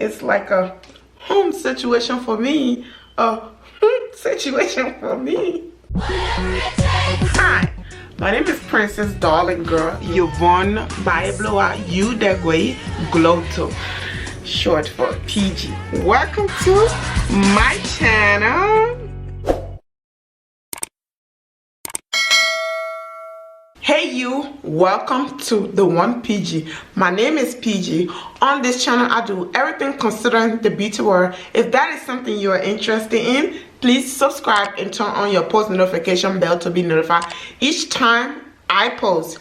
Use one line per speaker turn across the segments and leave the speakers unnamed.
It's like a home situation for me. A situation for me. Hi, my name is Princess Darling Girl Yvonne Bioblower Udegwe Glotto, short for PG. Welcome to my channel. Hey you, welcome to the One PG. My name is PG. On this channel I do everything considering the beauty world. If that is something you are interested in, please subscribe and turn on your post notification bell to be notified each time I post.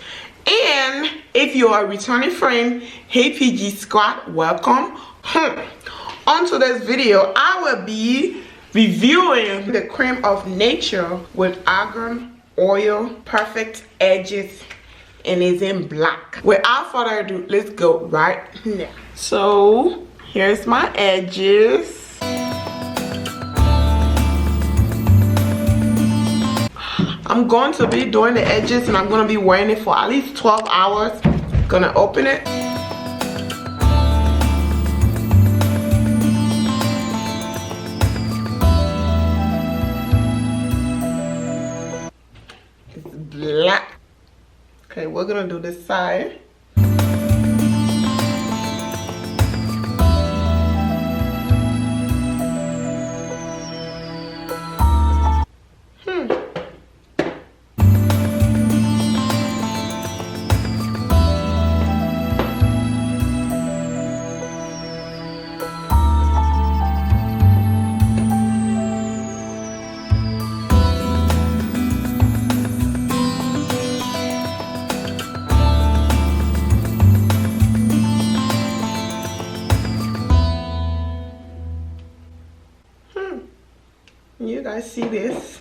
And if you are a returning friend, hey PG Squad, welcome home. On today's video I will be reviewing the Creme of Nature with argan oil, perfect edges, and it's in black. Without further ado, let's go right now. So here's my edges. I'm going to be doing the edges and I'm going to be wearing it for at least 12 hours. Gonna open it. Black. Okay, we're gonna do this side. You guys see this?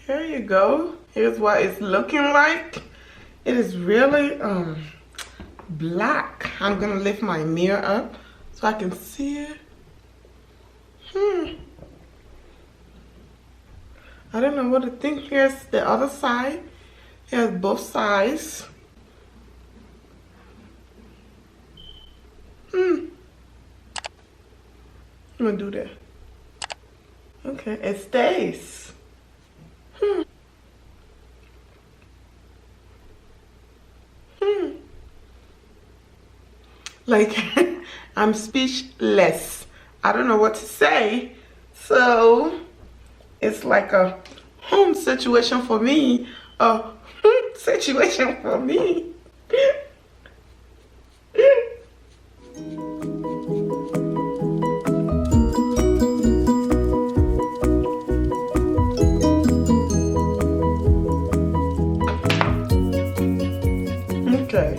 Here you go. Here's what it's looking like. It is really black. I'm gonna lift my mirror up so I can see it. I don't know what to think. Here's the other side. Here's both sides. I'm gonna do that. Okay, it stays. Like, I'm speechless. I don't know what to say. So, it's like a home situation for me. A situation for me. Okay,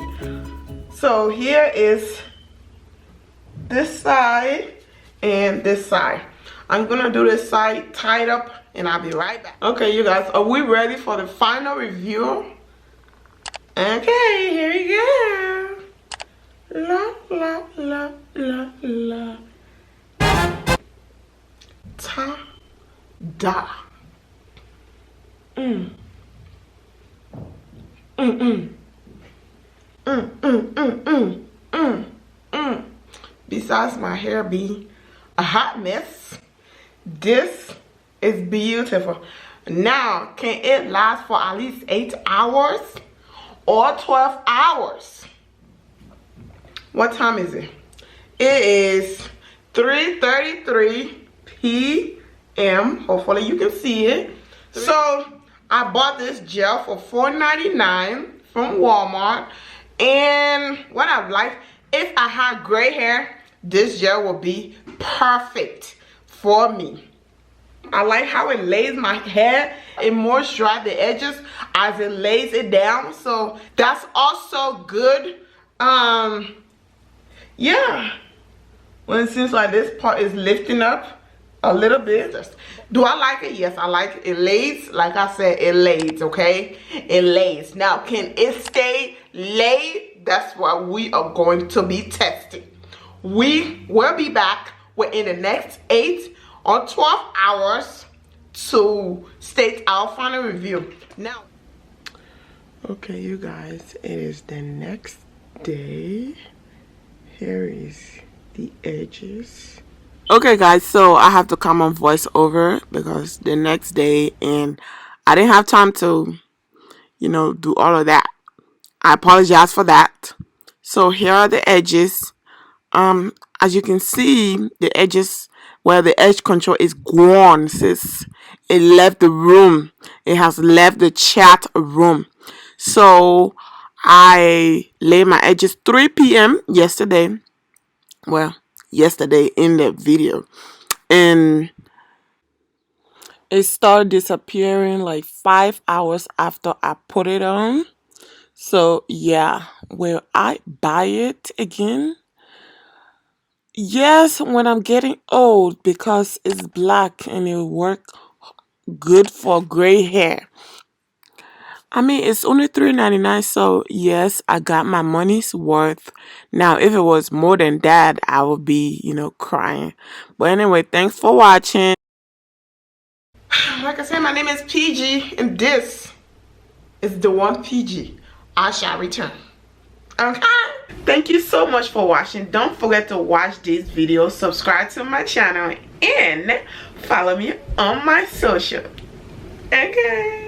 so here is this side and this side. I'm gonna do this side tied up and I'll be right back. Okay, you guys, are we ready for the final review? Okay, here we go. La la la la la. Ta da. Besides my hair being a hot mess, this is beautiful. Now, can it last for at least 8 hours or 12 hours? What time is it? It is 3:33 p.m. Hopefully you can see it. So I bought this gel for $4.99 from Walmart. And what I like, if I had gray hair, this gel will be perfect for me. I like how it lays my hair. It moisturizes the edges as it lays it down. So that's also good. Yeah. When it seems like this part is lifting up a little bit. Do I like it? Yes, I like it. It lays. Like I said, it lays, okay? It lays. Now, can it stay laid? That's what we are going to be testing. We will be back within the next 8 or 12 hours to state our final review. Now, okay, you guys, it is the next day. Here is the edges. Okay, guys, so I have to come on voiceover because the next day, and I didn't have time to, you know, do all of that. I apologize for that. So here are the edges. As you can see, the edges, well, the edge control is gone, sis. It left the room. It has left the chat room. So I laid my edges 3 p.m. yesterday. Well, yesterday in the video. And it started disappearing like 5 hours after I put it on. So yeah, will I buy it again? Yes, when I'm getting old, because it's black and it work good for gray hair. I mean, it's only $3.99, so yes, I got my money's worth. Now, if it was more than that, I would be, you know, crying. But anyway, thanks for watching. Like I said, my name is PG, and this is the one PG. I shall return. Okay, thank you so much for watching. Don't forget to watch this video, subscribe to my channel, and follow me on my social. Okay.